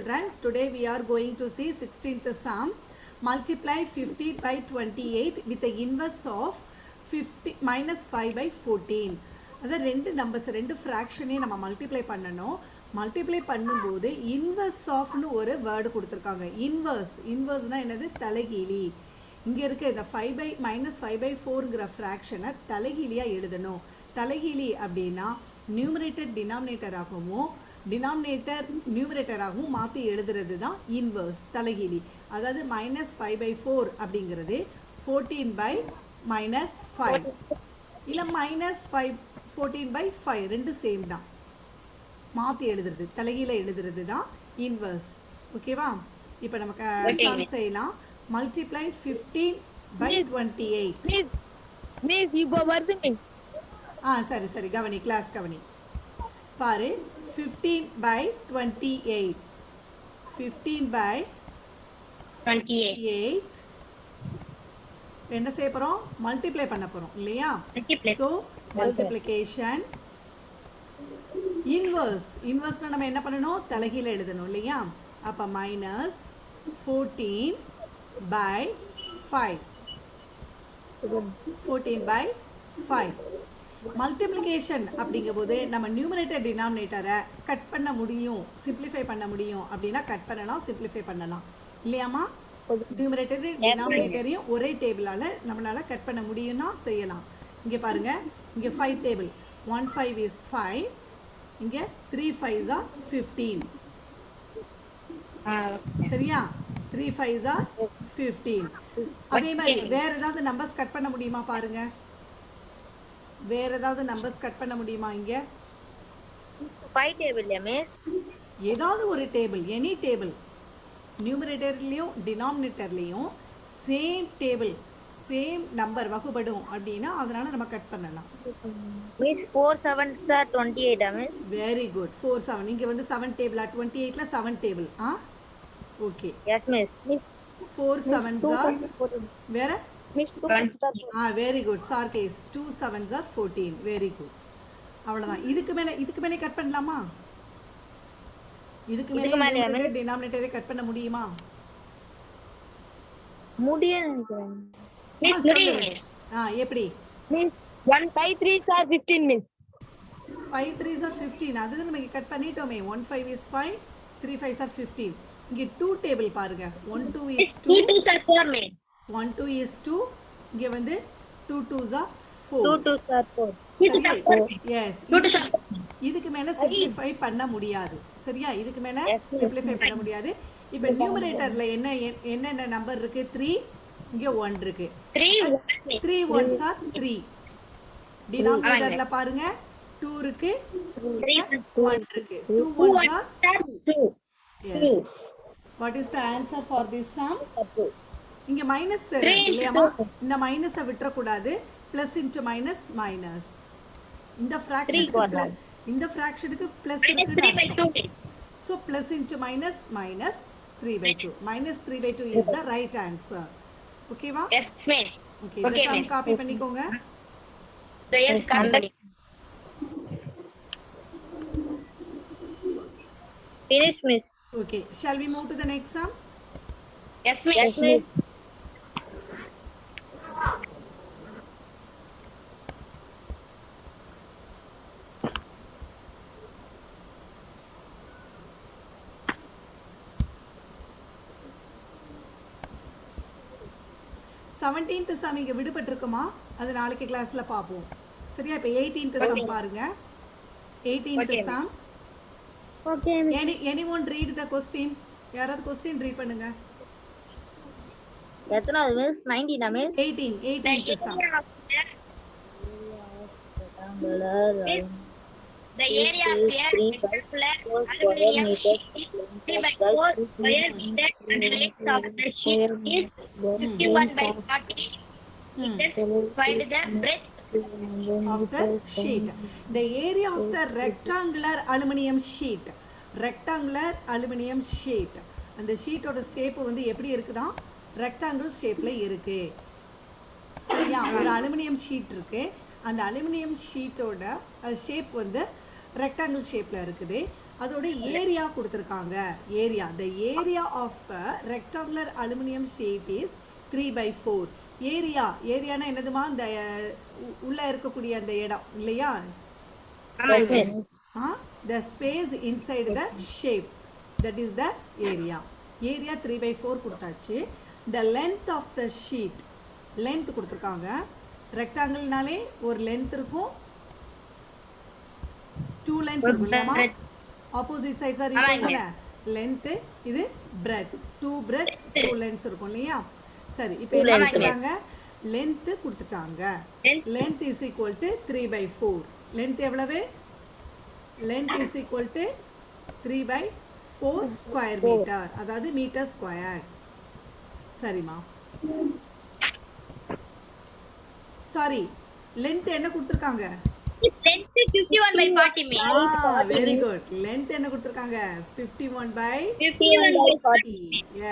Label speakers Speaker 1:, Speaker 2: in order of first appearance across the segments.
Speaker 1: Children, today we are going to see 16th sum. Multiply 50 by 28 with the inverse of 50 minus 5 by 14. அதாவது ரெண்டு numbers ரெண்டு ஃப்ராக்ஷனையும் நம்ம multiply பண்ணணும். Multiply பண்ணும்போது inverse ஆஃப்னு ஒரு வேர்டு கொடுத்துருக்காங்க. இன்வர்ஸ்னால் என்னது? தலைகீழி. இங்கே இருக்க இந்த 5 by மைனஸ் 5 by 4ங்கிற ஃப்ராக்ஷனை தலைகீழியாக எழுதணும். தலைகீழி அப்படின்னா நியூமரேட்டர் டினாமினேட்டராகவும் டினாமினேட்டர் நியூமரேட்டராகவும் மாற்றி எழுதுறது தான் இன்வர்ஸ், தலைகீழி. அதாவது மைனஸ் 5 by 4 அப்படிங்கிறது 14 by மைனஸ் 5 இல்லை மைனஸ் 14 by 5 ரெண்டு சேம் தான். மாற்றி எழுதுறது, தலைகீழ எழுதுறது தான் இன்வர்ஸ். ஓகேவா? இப்போ நமக்கு சம் செய்யலாம். Multiply 15 by 28. சரி சரி, கவனி, கிளாஸ் கவனி. பாரு, 15 by 28. 15 by 28 என்ன செய்ய போறோம்? மல்டிப்ளை பண்ண போறோம் இல்லையா? சோ மல்டிப்ளிகேஷன் இன்வர்ஸ்னா நம்ம என்ன பண்ணணும்? தலைகீழ எழுதணும் இல்லையா? அப்ப மைனஸ் 14 by 5. 14 by 5. மல்டிப்ளிகேஷன் அப்படிங்கும்போது நம்ம நியூமரேட்டர் டினாமினேட்டரை கட் பண்ண முடியும், சிம்பிளிஃபை பண்ண முடியும். அப்படின்னா கட் பண்ணலாம், சிம்பிளிஃபை பண்ணலாம் இல்லையாமா? நியூமரேட்டர் டினாமினேட்டரையும் ஒரே டேபிளால் நம்மளால் கட் பண்ண முடியும்னா செய்யலாம். இங்கே பாருங்கள், இங்கே 5 டேபிள். 1 5 is 5. இங்கே 3 5s are 15. சரியா? 3 5s are 15. அதே மாதிரி வேறு ஏதாவது நம்பர்ஸ் கட் பண்ண முடியுமா பாருங்க? வேற ஏதாவது நம்பர்ஸ் கட் பண்ண முடியுமா? இங்க
Speaker 2: 5 டேபிள்ல மிஸ்
Speaker 1: ஏதாவது ஒரு டேபிள், எனி டேபிள், நியூமரேட்டர்லயும் டினாமினேட்டர்லயும் சேம் டேபிள், சேம் நம்பர் வகுபடும் அப்படினா அதனால நம்ம கட் பண்ணலாம்.
Speaker 2: Miss 4 7s are 28 miss.
Speaker 1: Very good. 4 7. இங்க வந்து 7 டேபிள் 28ல 7 table. Okay.
Speaker 2: Yes miss.
Speaker 1: 4 7s are வேற வெரி குட். சார் கேஸ் 2 7s are 14. Very good. அவ்வளவுதான். இதுக்கு மேலே கட் பண்ணலாமா? இதுக்கு மேலே டினாமினேட்டரை கட் பண்ண முடியுமா?
Speaker 2: முடியாது மிஸ்.
Speaker 1: எப்படி?
Speaker 2: Miss 1 5 3s are 15 miss.
Speaker 1: 5 3s are 15. அது நம்ம கட் பண்ணிட்டோமே. 1 5 is 5, 3 5s are 15. இங்க 2 டேபிள் பாருங்க. 1 2 is 2.
Speaker 2: 2 2s are 4 miss. 1
Speaker 1: 2 is 2. இங்க வந்து 2 2s are 4.
Speaker 2: 2 2s are 4.
Speaker 1: S. இதுக்கு மேல சிம்பிளிஃபை பண்ண முடியாது. சரியா? இதுக்கு மேல சிம்பிளிஃபை பண்ண முடியாது. இப்போ நியூமரேட்டர்ல என்ன நம்பர் இருக்கு? 3. இங்க 1 இருக்கு. 3 1s are 3. டினாமினேட்டர்ல பாருங்க 2 இருக்கு, 1 இருக்கு. 2 1s are 2. Yes. What is the answer for this sum? இங்க மைனஸ் இருக்கு இல்லையாமா? இந்த மைனஸை விட்டுறக்கூடாது. Plus into minus minus. இந்த ஃப்ராக்ஷனுக்கு பிளஸ் இருக்கு. So plus into minus minus 3/2. Minus 3/2 is the right answer. Okay va?
Speaker 2: Yes miss.
Speaker 1: Okay, இந்த sum copy பண்ணிக்கோங்க.
Speaker 2: Yes, copy. Finish miss.
Speaker 1: Okay, shall we move to the next sum?
Speaker 2: Yes miss. Yes miss.
Speaker 1: Seventeenth sum இங்க விடுபட்டிருக்குமா? அது நாளைக்கு கிளாஸ்ல பாப்போம். சரியா? இப்போ 18th sum பாருங்க. 18th sum.
Speaker 2: Okay.
Speaker 1: Anyone read the question? யாராவது question read பண்ணுங்க.
Speaker 2: எத்தனாவது miss? 19 miss.
Speaker 1: 18th sum.
Speaker 2: The area of circular aluminum sheet is 3/4 square meter and the length of the sheet is 51 by 40 meters. Find the breadth
Speaker 1: of the sheet. The area of the rectangular aluminum sheet. Rectangular aluminum sheet. அந்த ஷீட்டோட shape வந்து எப்படி இருக்குதா? Rectangle ஷேப்ல இருக்கு. சரியா? ஒரு aluminium sheet இருக்கு. அந்த அலுமினியம் ஷீட்டோட ஷேப் வந்து ரெக்டாங்கிள் ஷேப்ல இருக்குது. அதோட ஏரியா கொடுத்துருக்காங்க. Area, the area of a rectangular aluminum sheet is 3/4. ஏரியானா என்னதுமா? இந்த உள்ள இருக்கக்கூடிய அந்த இடம் இல்லையா? The space inside the shape, that is the area. Area 3/4 கொடுத்தாச்சு. the length of the sheet, length கொடுத்துருக்காங்க. ரெக்டாங்கிள்னாலே ஒரு லென்த் இருக்கும், 2 lengths இருக்கும் இல்லையாமா? Opposite sides are equal. Length இது breadth, 2 breadths 2 lengths இருக்கும் இல்லையா? சரி, இப்போ என்ன கொடுத்தாங்க? லென்த் கொடுத்துட்டாங்க. length is equal to 3/4. Length எவ்வளவு? length is equal to 3/4 square metre, அதாவது மீட்டர் ஸ்கொயர். சரிம்மா, சாரி, லென்த் என்ன கொடுத்துருக்காங்க?
Speaker 2: length 51/40
Speaker 1: very good. லென்த் என்ன கொடுத்துருக்காங்க? 51/40.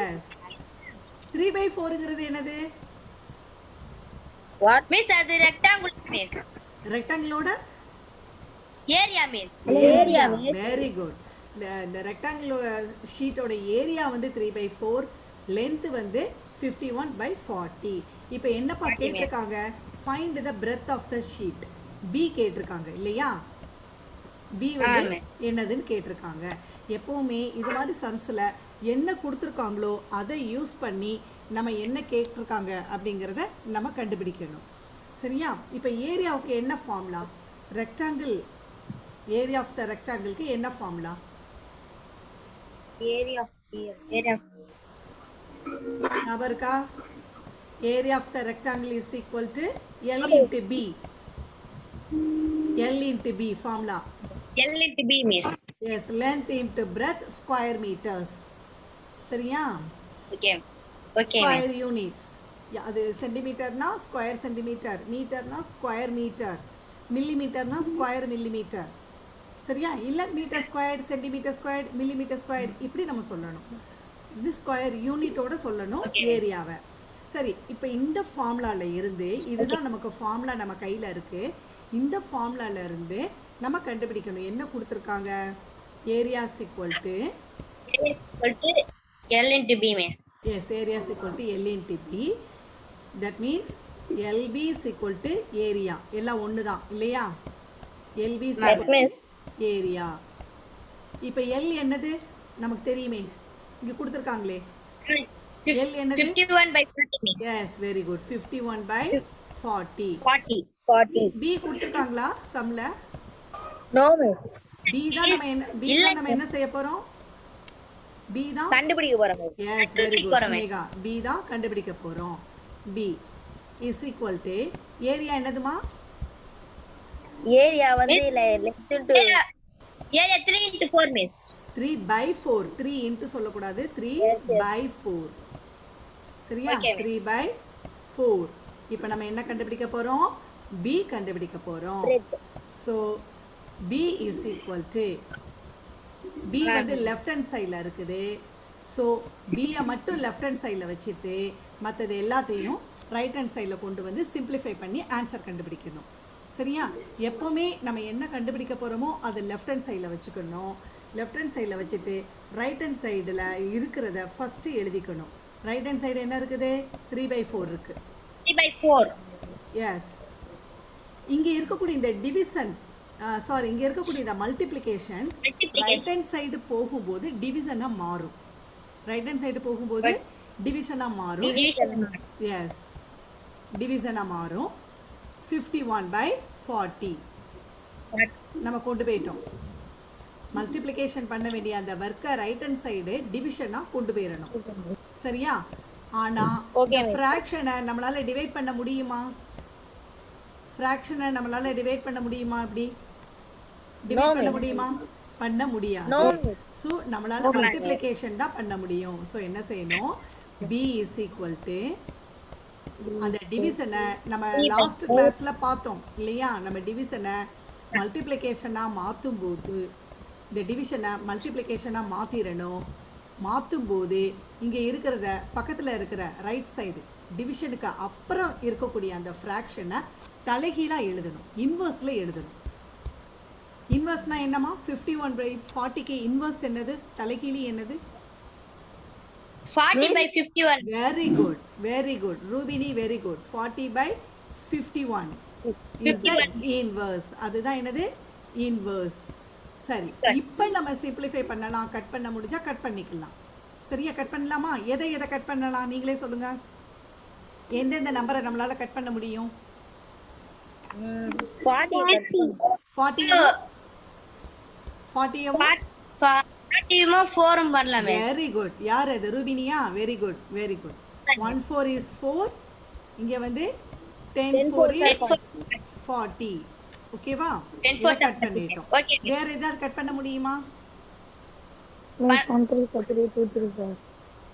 Speaker 1: எஸ். 3/4ங்கிறது என்னது?
Speaker 2: what miss? அது rectangle miss.
Speaker 1: ரெக்டாங்கிளோட
Speaker 2: area miss.
Speaker 1: Area. Very good. இந்த ரெக்டாங்கிள் ஷீட்டோட ஏரியா வந்து 3/4, லென்த் வந்து 51/40. இப்போ என்னப்பா கேட்டிருக்காங்க? Find the breadth of the sheet. B கேட்டிருக்காங்க இல்லையா? பி வந்து என்னதுன்னு கேட்டிருக்காங்க. எப்பவுமே இது மாதிரி சம்ஸில் என்ன கொடுத்துருக்காங்களோ அதை யூஸ் பண்ணி நம்ம என்ன கேட்டிருக்காங்க அப்படிங்கிறத நம்ம கண்டுபிடிக்கணும். சரியா? இப்போ ஏரியாவுக்கு என்ன formula? Rectangle, area of the ரெக்டாங்கிளுக்கு என்ன ஃபார்முலா?
Speaker 2: ஏரியா
Speaker 1: ஞாபகம் இருக்கா? Area of the rectangle is equal to L into B. L into B formula.
Speaker 2: L into B miss.
Speaker 1: Yes, length into breadth square meters. சரியா?
Speaker 2: Okay.
Speaker 1: Square units. அது சென்டிமீட்டர்னா square centimetre, மீட்டர்னா square metre, மில்லிமீட்டர்னா square millimetre. சரியா? இல்லை metre squared, centimetre squared, millimetre squared, இப்படி நம்ம சொல்லணும். இது ஸ்கொயர் யூனிட்டோட சொல்லணும் ஏரியாவை. சரி, இப்போ இந்த ஃபார்முலாவில் இருந்து, இதுதான் நமக்கு ஃபார்முலா நம்ம கையில் இருக்குது. இந்த ஃபார்முலாவில் இருந்து நம்ம கண்டுபிடிக்கணும். என்ன கொடுத்துருக்காங்க? Area is equal to
Speaker 2: L into B miss.
Speaker 1: Yes, area is equal to L into B. That means LB is equal to area. எல்லாம் ஒன்று தான் இல்லையா? LB is equal area. இப்போ L என்னது நமக்கு தெரியுமே, இங்கே கொடுத்துருக்காங்களே. L என்னது?
Speaker 2: 51/40.
Speaker 1: S, very good. 51/40.
Speaker 2: 40.
Speaker 1: B கொடுத்துருக்காங்களா சம்ல?
Speaker 2: No miss.
Speaker 1: B தான் நம்ம என்ன செய்ய போறோம்? B தான்
Speaker 2: கண்டுபிடிக்க போறோம்.
Speaker 1: Yes, very good Sneha. B தான் கண்டுபிடிக்க போறோம். B is equal to area என்னதுமா?
Speaker 2: ஏரியா வந்து length into area 3 into 4 miss.
Speaker 1: 3/4. 3 into சொல்லக்கூடாது, 3/4. சரியா? 3/4. இப்போ நம்ம என்ன கண்டுபிடிக்க போறோம்? B கண்டுபிடிக்க போறோம். So B is equal to, B வந்து லெஃப்ட் ஹேண்ட் சைடில் இருக்குது. ஸோ பியை மட்டும் லெஃப்ட் ஹேண்ட் சைடில் வச்சுட்டு மற்றது எல்லாத்தையும் ரைட் ஹேண்ட் சைடில் கொண்டு வந்து சிம்பிளிஃபை பண்ணி ஆன்சர் கண்டுபிடிக்கணும். சரியா? எப்போவுமே நம்ம என்ன கண்டுபிடிக்க போகிறோமோ அது லெஃப்ட் ஹேண்ட் சைடில் வச்சுக்கணும். லெஃப்ட் ஹேண்ட் சைடில் வச்சுட்டு ரைட் ஹேண்ட் சைடில் இருக்கிறத ஃபஸ்ட்டு எழுதிக்கணும். ரைட் ஹேண்ட் சைடு என்ன இருக்குது? 3/4 இருக்குது.
Speaker 2: 3/4.
Speaker 1: எஸ். இங்கே இருக்கக்கூடிய இந்த டிவிஷன், சாரி, இங்கே இருக்கக்கூடிய இந்த மல்டிப்ளிகேஷன் ரைட் ஹேண்ட் சைடு போகும்போது டிவிஷனாக மாறும். ரைட் ஹேண்ட் சைடு போகும்போது டிவிஷனாக மாறும். எஸ், டிவிஷனாக மாறும். 51/40 நம்ம கொண்டு போயிட்டோம். மல்டிப்ளிகேஷன் பண்ண வேண்டிய அந்த ஒர்க்கை ரைட் ஹேண்ட் சைடு டிவிஷனாக கொண்டு போயிடணும். சரியா? ஆனால் ஃப்ராக்ஷனை நம்மளால் டிவைட் பண்ண முடியுமா? ஃப்ராக்ஷனை நம்மளால் டிவைட் பண்ண முடியுமா? இப்படி டிவைட் பண்ண முடியுமா? பண்ண முடியாது. ஸோ நம்மளால் மல்டிப்ளிகேஷன் தான் பண்ண முடியும். ஸோ என்ன செய்யணும்? B is equal to அந்த டிவிஷனை நம்ம லாஸ்ட் கிளாஸ்ல பார்த்தோம் இல்லையா? நம்ம டிவிஷனை மல்டிப்ளிகேஷனாக மாற்றும் போது, இந்த டிவிஷனை மல்டிப்ளிகேஷனாக மாற்றிடணும். மாற்றும் போது இங்கே இருக்கிறத பக்கத்தில் இருக்கிற ரைட் சைடு டிவிஷனுக்கு அப்புறம் இருக்கக்கூடிய அந்த ஃப்ராக்ஷனை தலைகீழாக எழுதணும், இன்வர்ஸில் எழுதணும். இன்வர்ஸ்னா என்னம்மா 51/40க்கு இன்வர்ஸ் என்னது தலைகீழி என்னது
Speaker 2: 40/51
Speaker 1: very good Rubini very good 40/51 is the
Speaker 2: 51
Speaker 1: inverse அதுதான் என்னது இன்வர்ஸ் சரி இப்போ நம்ம சிம்பிளிஃபை பண்ணலாம் கட் பண்ண முடிஞ்சா கட் பண்ணிக்கலாம் சரியா கட் பண்ணலாமா எதை கட் பண்ணலாம் நீங்களே சொல்லுங்க எந்தெந்த நம்பரை நம்மளால கட் பண்ண முடியும்
Speaker 2: 40 4 பண்ணலாமே
Speaker 1: வெரி குட் யார் அது ரூபினியா வெரி குட் 1 4 இஸ் 4 இங்க வந்து 10 4 இஸ் 40 ஓகேவா
Speaker 2: 10 4
Speaker 1: கட் பண்ணிட்டோம்
Speaker 2: ஓகே
Speaker 1: வேற ஏதாவது கட் பண்ண முடியுமா
Speaker 3: Miss 1 3 4 3 2 3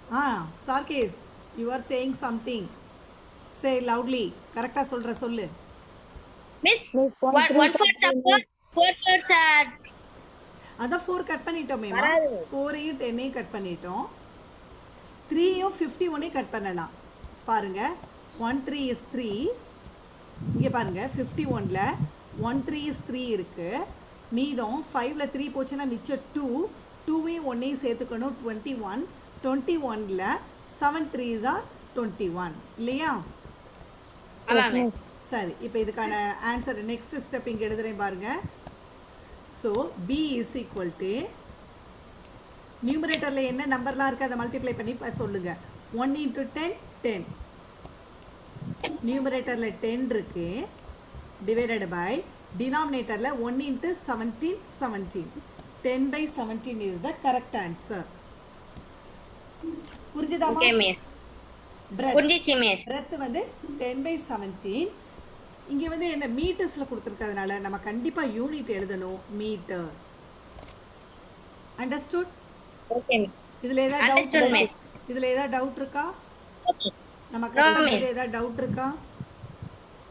Speaker 3: 4.
Speaker 1: சார்கேஸ் you are saying something say loudly கரெக்டா சொல்லு
Speaker 2: மிஸ்
Speaker 3: Miss
Speaker 2: 1 4 4 4 are
Speaker 1: அதான் 4 கட் பண்ணிட்டோமேமா 4ஐயும் 10ஐயும் கட் பண்ணிட்டோம் 3யும் 51ஐயும் கட் பண்ணலாம் பாருங்க 1 3 இஸ் 3 இங்கே பாருங்க 51ல 1 3 இஸ் 3 இருக்கு மீதம் 5ல 3 போச்சுன்னா மிச்சம் 2 2ஐயும் 1ஐயும் சேர்த்துக்கணும் 21 21ல 7 3s are 21 இல்லையா
Speaker 2: ஆமாமே
Speaker 1: சரி இப்போ இதுக்கான ஆன்சர் நெக்ஸ்ட் ஸ்டெப் இங்கே எழுதுறேன் பாருங்க so b is equal to நியூமரேட்டரில் என்ன நம்பர்லாம் இருக்குது அதை மல்டிப்ளை பண்ணி சொல்லுங்க 1 இன்ட்டு 10 10 நியூமரேட்டரில் 10 இருக்கு டிவைடட் பை டினாமினேட்டரில் 1 into 17 17 10/17 is the correct answer புரிஞ்சுதாமா
Speaker 2: ஓகே மிஸ்
Speaker 1: breadth
Speaker 2: புரிஞ்சிச்சு மிஸ்
Speaker 1: breadth வந்து 10/17 இங்கே வந்து என்ன மீட்டர்ஸில் கொடுத்துருக்கிறதுனால நம்ம கண்டிப்பாக யூனிட் எழுதணும் மீட்டர் அண்டர்ஸ்டுட்
Speaker 2: ஓகே மிஸ்
Speaker 1: இதில் ஏதாவது
Speaker 2: Understood,
Speaker 1: டவுட்
Speaker 2: miss.
Speaker 1: இதில் ஏதாவது டவுட் இருக்கா
Speaker 2: ஓகே
Speaker 1: நமக்கு
Speaker 2: No,
Speaker 1: அதுல
Speaker 2: miss.
Speaker 1: ஏதாவது டவுட் இருக்கா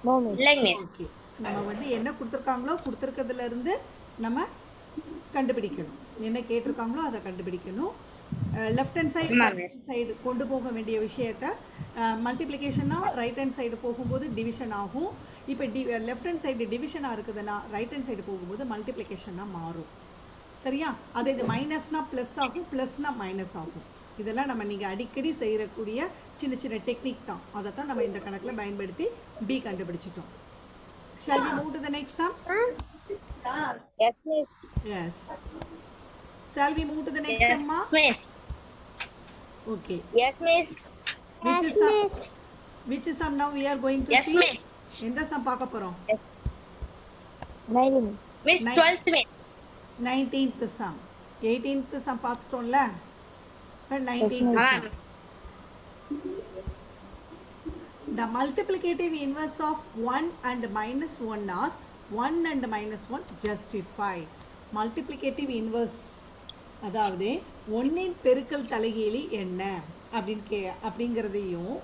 Speaker 3: No, Miss.
Speaker 2: இல்லைங்க மிஸ்
Speaker 1: ஓகே நம்ம வந்து என்ன கொடுத்துருக்காங்களோ கொடுத்துருக்கிறதுல இருந்து நம்ம கண்டுபிடிக்கணும் என்ன கேட்டிருக்காங்களோ அதை கண்டுபிடிக்கணும் லெஃப்ட் ஹேண்ட் சைடு
Speaker 2: ஆமா,
Speaker 1: ரைட்
Speaker 2: miss.
Speaker 1: சைடு கொண்டு போக வேண்டிய விஷயத்த மல்டிப்ளிகேஷனா ரைட் ஹேண்ட் சைடு போகும்போது டிவிஷன் ஆகும் இப்போ லெஃப்ட் ஹேண்ட் சைடு டிவிஷனாக இருக்குதுன்னா ரைட் ஹேண்ட் சைடு போகும்போது மல்டிப்ளிகேஷனாக மாறும் சரியா அது இது மைனஸ்னா ப்ளஸ் ஆகும் ப்ளஸ்னா மைனஸ் ஆகும் இதெல்லாம் நம்ம நீங்கள் அடிக்கடி செய்யக்கூடிய சின்ன சின்ன டெக்னிக் தான் அதை தான் நம்ம இந்த கணக்கில் பயன்படுத்தி பி கண்டுபிடிச்சிட்டோம் shall we move to the next sum
Speaker 2: yes miss
Speaker 1: yes shall we move to the next sum ma
Speaker 2: miss
Speaker 1: okay
Speaker 2: yes miss
Speaker 1: which sum now we are going to
Speaker 2: yes
Speaker 1: see
Speaker 2: miss
Speaker 1: எந்த sum பார்க்க போறோம்
Speaker 3: 9
Speaker 2: miss
Speaker 1: Nine.
Speaker 2: 12th miss
Speaker 1: 19th sum 18th sum பார்த்துட்டோம்ல இப்போ 19th
Speaker 2: ah
Speaker 1: sum the multiplicative inverse of 1 and minus 1 are 1 and minus 1 justify multiplicative inverse அதாவது 1இன் பெருக்கல் தலைகீழி என்ன அப்படிங்கிறதையும்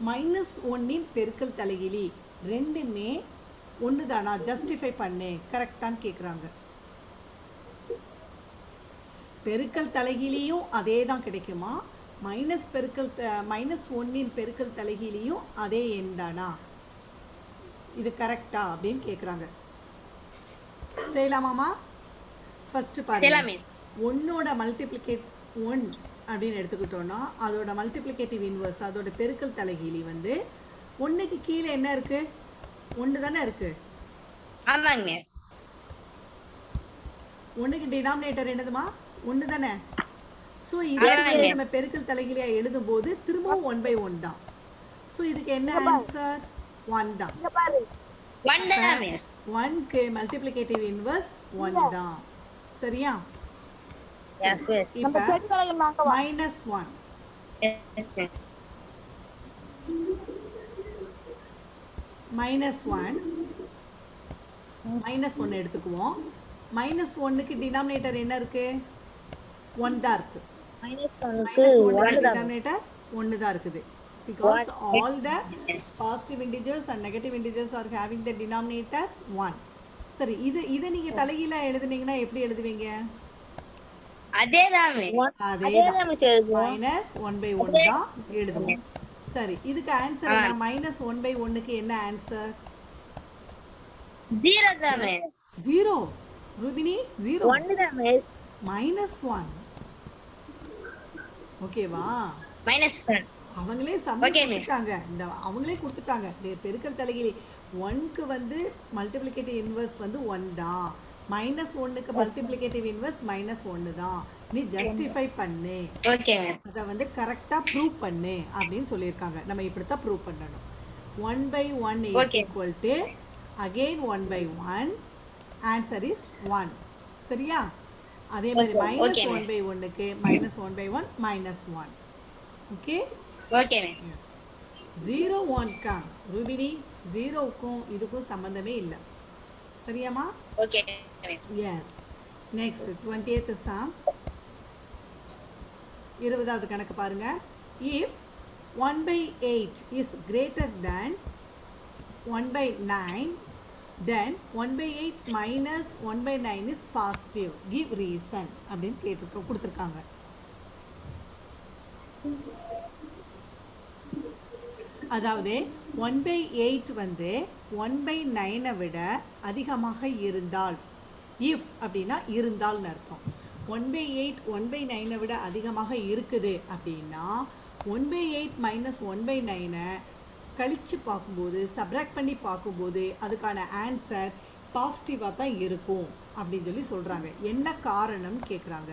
Speaker 1: minus 1இன் பெருக்கல் தலைகீழி ரெண்டுமே ஒன்று தானா ஜஸ்டிஃபை பண்ணு கரெக்டான்னு கேட்குறாங்க பெருக்கல் தலைகீழியும் அதே தான் கிடைக்குமா மைனஸ் 1இன் பெருக்கல் தலைகீழியும் அதே எண் தானா இது கரெக்டா அப்படின்னு கேட்குறாங்க செய்யலாமாமா ஃபர்ஸ்ட்
Speaker 2: செய்யலாம்
Speaker 1: பாருங்க
Speaker 2: மிஸ்
Speaker 1: ஒன்னோட மல்டிப்ளிகேட் 1 அப்படின்னு எடுத்துக்கிட்டோம்னா அதோட மல்டிப்ளிகேட்டிவ் இன்வர்ஸ் அதோட பெருக்கல் தலைகீழி வந்து 1க்கு கீழே என்ன இருக்கு 1 தானே இருக்கு
Speaker 2: ஆமாங்க மிஸ்
Speaker 1: 1க்கு டினாமினேட்டர் என்னதுமா 1 தானே ஸோ இதை வந்து நம்ம பெருக்கல் தலைகீழியா எழுதும்போது திரும்பவும் 1/1 தான் ஸோ இதுக்கு என்ன ஆன்சர் 1 தான்
Speaker 2: 1 தான் மிஸ்
Speaker 1: 1க்கு மல்டிப்ளிகேட்டிவ் இன்வர்ஸ் 1 தான் சரியா
Speaker 2: எஸ் மிஸ்
Speaker 1: இப்போ மைனஸ் 1
Speaker 2: எஸ் மிஸ்
Speaker 1: மைனஸ் 1 எடுத்துக்குவோம் மைனஸ் 1க்கு டினாமினேட்டர் என்ன இருக்கு 1 தான் இருக்கு மைனஸ் 1க்கு டினாமினேட்டர் 1 தான் இருக்குது because all the positive integers and negative integers are having the denominator 1 சரி இதை நீங்க தலைகீழா எழுதுனீங்கன்னா எப்படி எழுதுவீங்க
Speaker 2: அதேதான் மிஸ்
Speaker 1: அதேதான் மைனஸ் 1/1 தான் எழுதுவோம் சரி இதுக்கு ஆன்சர் என்ன மைனஸ் 1/1க்கு என்ன ஆன்சர்
Speaker 2: 0 தான் மிஸ்
Speaker 1: 0 ரூபினி 0
Speaker 2: 1 தான் மிஸ்.
Speaker 1: -1. ஓகேவா?
Speaker 2: -1.
Speaker 1: அவங்களே சம்ம
Speaker 2: Okay, miss.
Speaker 1: கொடுத்துட்டாங்க. இந்த அவங்களே கொடுத்துட்டாங்க. பெருக்கல் தலைகீழி 1க்கு வந்து மல்டிப்ளிகேட்டிவ் இன்வர்ஸ் வந்து 1 தான். -1க்கு மல்டிப்ளிகேட்டிவ் இன்வர்ஸ் -1 தான். நீ ஜஸ்டிஃபை பண்ணு.
Speaker 2: Okay miss.
Speaker 1: அதை வந்து கரெக்டாக ப்ரூவ் பண்ணு அப்படின்னு சொல்லியிருக்காங்க. நம்ம இப்படி தான் ப்ரூவ் பண்ணணும். 1/1 is
Speaker 2: Okay.
Speaker 1: equal to again 1/1. Answer is 1. சரியா? அதே மாதிரி
Speaker 2: Okay, miss.
Speaker 1: -1/1க்கு -1/1 -1. Okay?
Speaker 2: Okay miss.
Speaker 1: Yes. 0 1 Rubini 0க்கும் இதுக்கும் சம்மந்தமே இல்லை. சரியாம்மா?
Speaker 2: Okay miss.
Speaker 1: Yes. Next 20th sum. 20வது கணக்கு பாருங்க. If 1/8 is greater than 1/9 then 1/8 minus 1/9 is positive. Give reason அப்படின்னு கொடுத்துருக்காங்க. அதாவது 1/8 வந்து 1/9 விட அதிகமாக இருந்தால், இஃப் அப்படின்னா இருந்தால்னு அர்த்தம். 1/8 1/9 விட அதிகமாக இருக்குது அப்படின்னா 1/8 minus 1/9 கழித்து பார்க்கும்போது, சப்ராக்ட் பண்ணி பார்க்கும்போது அதுக்கான ஆன்சர் பாசிட்டிவாக தான் இருக்கும் அப்படின்னு சொல்லி சொல்கிறாங்க. என்ன காரணம்னு கேட்குறாங்க.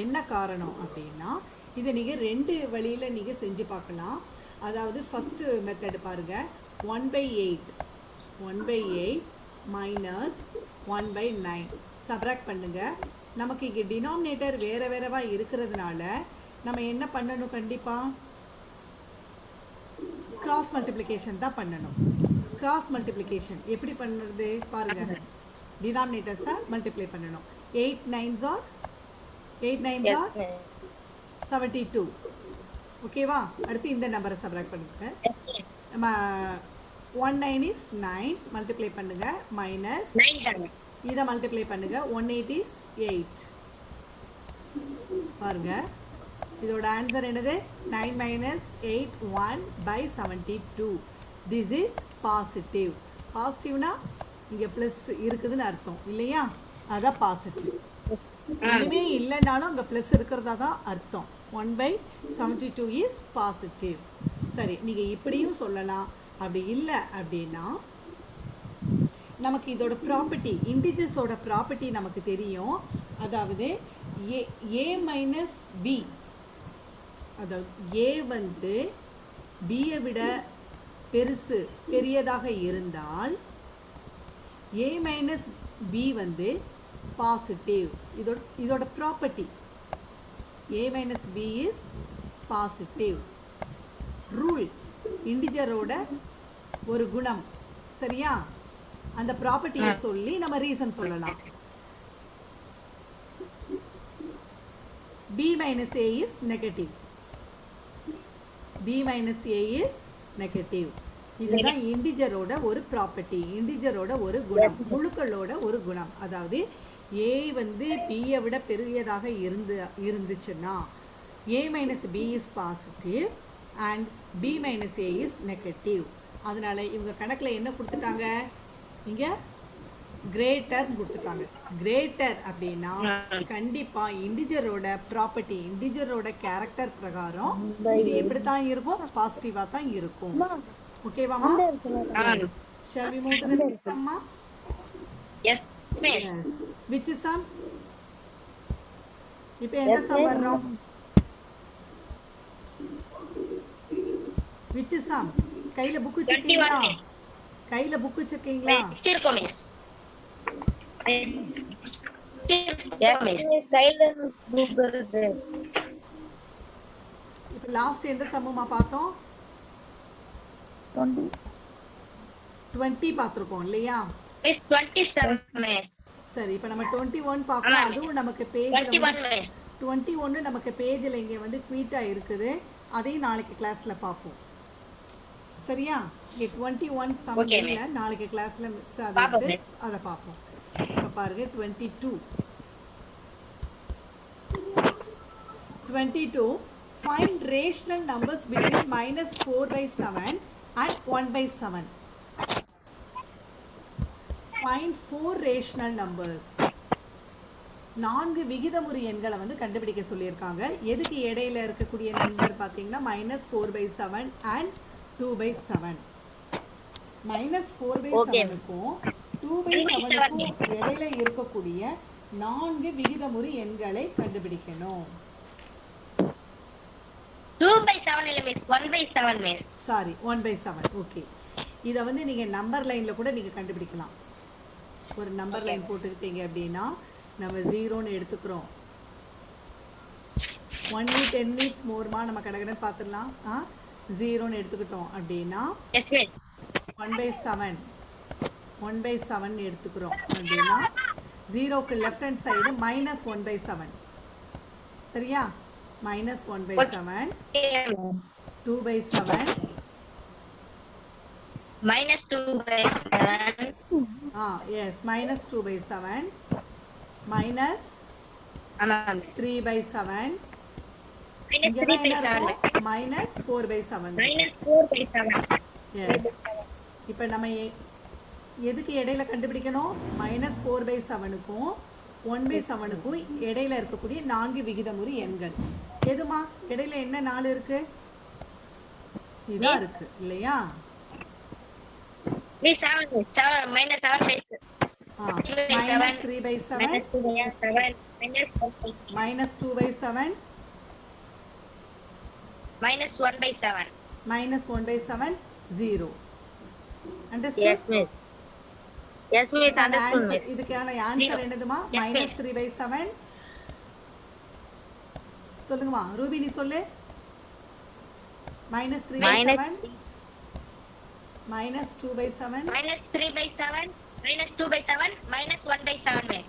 Speaker 1: என்ன காரணம் அப்படின்னா இதை நீங்கள் 2 வழியில் நீங்கள் செஞ்சு பார்க்கலாம். அதாவது ஃபஸ்ட்டு மெத்தடு பாருங்கள். 1/8 மைனஸ் 1/9 சப்ராக்ட் பண்ணுங்கள். நமக்கு இங்கே டினாமினேட்டர் வேறு வேறவா இருக்கிறதுனால நம்ம என்ன பண்ணணும்? கண்டிப்பாக கிராஸ் மல்டிப்ளிகேஷன் தான் பண்ணணும். கிராஸ் மல்டிப்ளிகேஷன் எப்படி பண்ணுறது பாருங்கள். டினாமினேட்டர்ஸை மல்டிப்ளை பண்ணணும். 8 9s are 72. ஓகேவா? அடுத்து இந்த நம்பரை சப்ராக்ட் பண்ணுங்க. 19 is 9 மல்டிப்ளை பண்ணுங்க. மைனஸ் இதை மல்டிப்ளை பண்ணுங்க. 18 is 8. பாருங்க, இதோட ஆன்சர் என்னது? 9 minus 8 1/72. This is positive. பாசிட்டிவ்னா இங்கே ப்ளஸ் இருக்குதுன்னு அர்த்தம் இல்லையா? அதான் பாசிட்டிவ். ஒன்றுமே இல்லைனாலும் அங்கே ப்ளஸ் இருக்கிறதா தான் அர்த்தம். 1/72 இஸ் பாசிட்டிவ். சரி, நீங்கள் இப்படியும் சொல்லலாம். அப்படி இல்லை அப்படின்னா நமக்கு இதோட ப்ராப்பர்ட்டி, இன்டிஜர்ஸோட ப்ராப்பர்ட்டி நமக்கு தெரியும். அதாவது ஏ மைனஸ் பி, அதாவது ஏ வந்து பியை விட பெரியதாக இருந்தால் ஏ மைனஸ் பி வந்து பாசிட்டிவ். இதோட property A minus B is positive. Rule இன்டிஜரோட ஒரு குணம். சரியா? அந்த ப்ராப்பர்ட்டியை சொல்லி நம்ம ரீசன் சொல்லலாம். b minus a is negative. b minus a is negative. இதுதான் இன்டிஜரோட ஒரு ப்ராப்பர்ட்டி, இன்டிஜரோட ஒரு குணம், முழுக்களோட ஒரு குணம். அதாவது a வந்து b-யை விட பெரியதாக இருந்துச்சுன்னா a minus b is positive and b minus a is negative. அதனால இவங்க கணக்கில் என்ன கொடுத்துட்டாங்க? இங்கே கிரேட்டர் கொடுத்துட்டாங்க. கிரேட்டர் அப்படின்னா கண்டிப்பாக இன்டிஜரோட ப்ராப்பர்ட்டி, இன்டிஜரோட கேரக்டர் பிரகாரம் இது எப்படி தான் இருக்கும்? பாசிட்டிவாக தான் இருக்கும். ஓகேவாம்மா? Shall we move to the next sum?
Speaker 2: Yes, miss.
Speaker 1: Yes. Which is sum? இப்போ எந்த sum வர்றோம்? Which is sum? கையில புக் வச்சிருக்கீங்களா? கையில புக் வச்சிருக்கீங்களா?
Speaker 2: வச்சிருக்கோம் மிஸ். மிஸ் கையில புக் இருக்கு.
Speaker 1: இப்போ லாஸ்ட் எந்த சம்மா பார்த்தோம்? 20 பார்த்துருக்கோம் இல்லையா?
Speaker 2: Miss 27 miss.
Speaker 1: சரி, இப்போ நம்ம 21 பார்க்கலாம். அதுவும் நமக்கு பேஜ்ல 21 நமக்கு பேஜ்ல இங்க வந்து குயிட்டா இருக்குது. அதையும் நாளைக்கு கிளாஸ்ல பார்ப்போம். சரியா? இங்க 21 சம் இல்ல, நாளைக்கு கிளாஸ்ல மிஸ் ஆகுது, அத பார்ப்போம். இப்ப பாருங்க 22 find rational numbers between -4/7 and 1/7. Find 4 rational numbers. 4 விகிதமுறு எண்களை வந்து கண்டுபிடிக்க சொல்லியிருக்காங்க. எதுக்கு இடையில இருக்கக்கூடிய நம்பர் பார்த்தீங்கன்னா -4/7 அண்ட் 2/7. -4/7க்கும் 2/7க்கும் இடையில இருக்கக்கூடிய 4 விகிதமுறு எண்களை கண்டுபிடிக்கணும்.
Speaker 2: 2/7 இல்ல மிஸ், 1/7 மிஸ்.
Speaker 1: சாரி, 1/7. ஓகே, இதை வந்து நீங்கள் நம்பர் லைனில் கூட நீங்கள் கண்டுபிடிக்கலாம். ஒரு நம்பர் லைன் போட்டுக்கிட்டீங்க அப்படின்னா நம்ம 0ன்னு எடுத்துக்கிறோம். 1 minute 10 minutes மோர்மா நம்ம கடகடன்னு பார்த்துடலாம். 0ன்னு எடுத்துக்கிட்டோம் அப்படின்னா
Speaker 2: எஸ் மிஸ்.
Speaker 1: 1/7 எடுத்துக்கிறோம் அப்படின்னா 0க்கு லெஃப்ட் ஹேண்ட் சைடு -1/7. சரியா? -1/7, 2/7,
Speaker 2: -2/7,
Speaker 1: yes, -2/7, minus
Speaker 2: ஆமா மிஸ்.
Speaker 1: 3/7, இங்க தான் என்ன இருக்கும்? -4/7.
Speaker 2: -4/7.
Speaker 1: Yes. இப்போ நம்ம எதுக்கு இடையில கண்டுபிடிக்கணும்? -4/7க்கும் 1/7க்கும் இடையில இருக்கக்கூடிய 4 விகிதமுறு எண்கள். எதுமா இடையில என்ன 4 இருக்கு? இதான் இருக்கு இல்லையா?
Speaker 2: Miss 7 miss. 7 -7/7.
Speaker 1: -3/7,
Speaker 2: -2/7,
Speaker 1: -2/7,
Speaker 2: -1/7.
Speaker 1: -1/7, 0. Understood?
Speaker 2: Yes miss. Yes miss, understood miss.
Speaker 1: இதுக்கான ஆன்சர் என்னதுமா? -3/7. சொல்லுங்கம்மா ரூபி, நீ சொல்லு. -3/7, -2/7,
Speaker 2: -3/7, -2/7, -1/7 miss.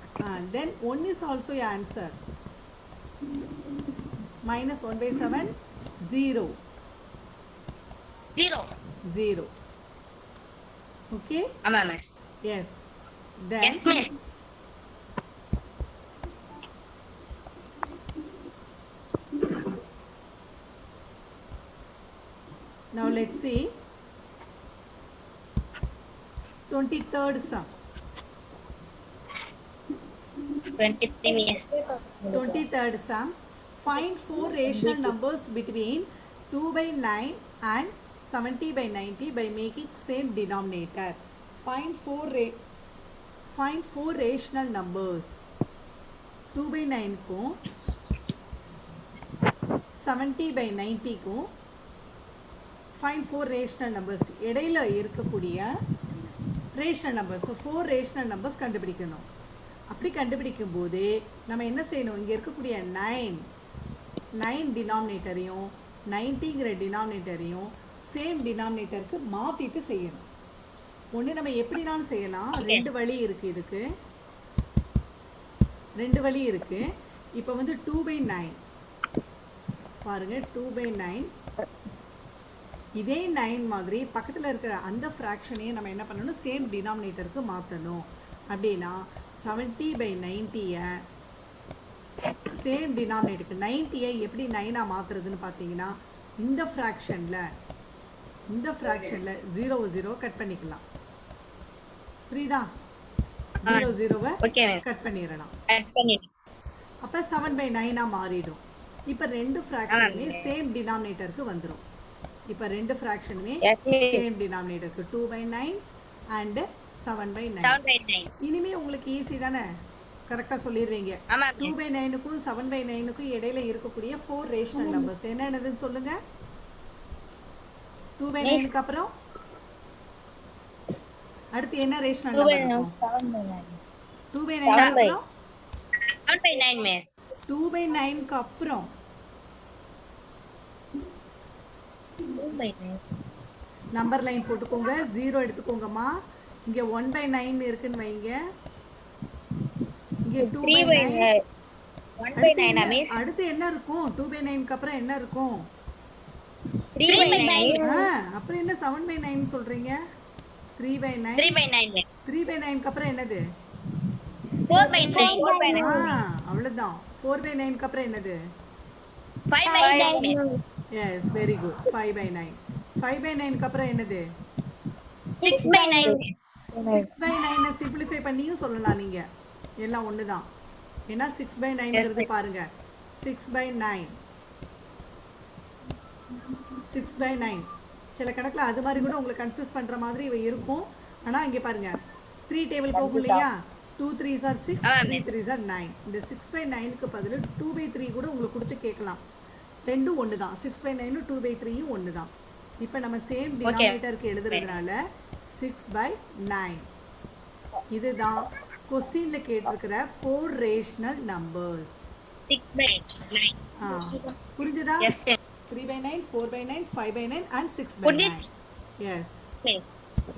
Speaker 1: then 1 is also your answer. -1/7, 0.
Speaker 2: 0.
Speaker 1: Okay?
Speaker 2: ஆமா miss.
Speaker 1: Yes. Then
Speaker 2: Yes miss.
Speaker 1: now let's see 23rd sum.
Speaker 2: 23 miss.
Speaker 1: 23rd sum. Find 4 rational numbers between 2/9 and 70/90 by making same denominator. Find 4 rational numbers. 2/9க்கும் 70/90க்கும் find 4 rational numbers. இடையில இருக்கக்கூடிய rational numbers. 4 rational numbers கண்டுபிடிக்கணும். அப்படி கண்டுபிடிக்கும் போது நம்ம என்ன செய்யணும்? இங்கே இருக்கக்கூடிய 9 டினாமினேட்டரையும் 90ங்கிற டினாமினேட்டரையும் சேம் டினாமினேட்டருக்கு மாற்றிட்டு செய்யணும். ஒன்று நம்ம எப்படினாலும் செய்யலாம். 2 வழி இருக்குது. இதுக்கு 2 வழி இருக்குது. இப்போ வந்து 2/9 பாருங்கள். 2/9 இதே 9 மாதிரி பக்கத்தில் இருக்கிற அந்த ஃப்ராக்ஷனையும் நம்ம என்ன பண்ணணும்? சேம் டினாமினேட்டருக்கு மாற்றணும். அப்படின்னா 70/90 சேம் டினாமினேட்டருக்கு 90 எப்படி 9 மாற்றுறதுன்னு பார்த்தீங்கன்னா இந்த ஃப்ராக்ஷனில் 0 கட் பண்ணிக்கலாம். புரியுதா? 0
Speaker 2: Okay miss.
Speaker 1: கட் பண்ணிடலாம்.
Speaker 2: Add பண்ணி.
Speaker 1: அப்போ 7/9 மாறிடும். இப்போ 2 ஃப்ராக்ஷனுமே சேம் டினாமினேட்டருக்கு வந்துடும். இப்போ 2 ஃப்ராக்ஷனுமே சேம் டினாமினேட்டருக்கு 2/9 அண்ட் 7/9.
Speaker 2: 7/9.
Speaker 1: இனிமே உங்களுக்கு ஈஸி தானே? கரெக்டாக சொல்லிடுவீங்க.
Speaker 2: ஆமா
Speaker 1: 2/9க்கும் 7/9க்கும் இடையில இருக்கக்கூடிய 4 ரேஷனல் நம்பர்ஸ் என்னென்னதுன்னு சொல்லுங்க. 2/9க்கு அப்புறம் அடுத்து என்ன ரேஷனல் நம்பர் இருக்கும்? 2/9க்கு அப்புறம்
Speaker 2: 7/9 மிஸ்.
Speaker 1: 2/9க்கு அப்புறம்
Speaker 2: 2/9.
Speaker 1: நம்பர் லைன் போட்டுக்கோங்க. 0 எடுத்துக்கோங்கம்மா. இங்கே 1/9 இருக்குன்னு வைங்க. இங்கே 2/9.
Speaker 2: 1/9 மிஸ்.
Speaker 1: அடுத்து என்ன இருக்கும்? 2/9க்கு அப்புறம் என்ன இருக்கும்?
Speaker 2: 3/9.
Speaker 1: அப்புறம் என்ன 7/9 சொல்றீங்க? 3/9.
Speaker 2: 3/9 மிஸ்.
Speaker 1: 3/9க்கு அப்புறம் என்னது?
Speaker 2: 4/9.
Speaker 1: அவ்வளவுதான். 4/9க்கு அப்புறம் என்னது?
Speaker 2: 5/9 மிஸ்.
Speaker 1: Yes, very good. 5/9. 5/9க்கு அப்புறம் என்னது?
Speaker 2: 6/9 மிஸ்.
Speaker 1: 6/9 சிம்பிளிஃபை பண்ணியும் சொல்லலாம் நீங்க. எல்லாம் ஒண்ணுதான். ஏன்னா 6/9 பாருங்க 6/9 6/9 சில கணக்கில் அது மாதிரி கூட உங்களுக்கு கன்ஃபியூஸ் பண்ணுற மாதிரி இருக்கும். ஆனால் இங்கே பாருங்க 3 டேபிள் போகும் இல்லையா, 2 3s are 6, 3 3s are 9. இந்த 6/9க்கு பதில் 2/3 கூட உங்களுக்கு கொடுத்து கேட்கலாம். ரெண்டும் ஒன்று தான், 6/9 2/3யும் ஒன்று தான். இப்போ நம்ம சேம் டினாமினேட்டருக்கு எழுதுறதுனால 6/9. இதுதான் கொஸ்டினில் கேட்டிருக்கிற 4 ரேஷனல் நம்பர்ஸ்.
Speaker 2: 6/9.
Speaker 1: புரிஞ்சுதா?
Speaker 2: Yes, yes.
Speaker 1: 3/9, 4/9, 5/9 and 6/9. Yes.
Speaker 2: Yes.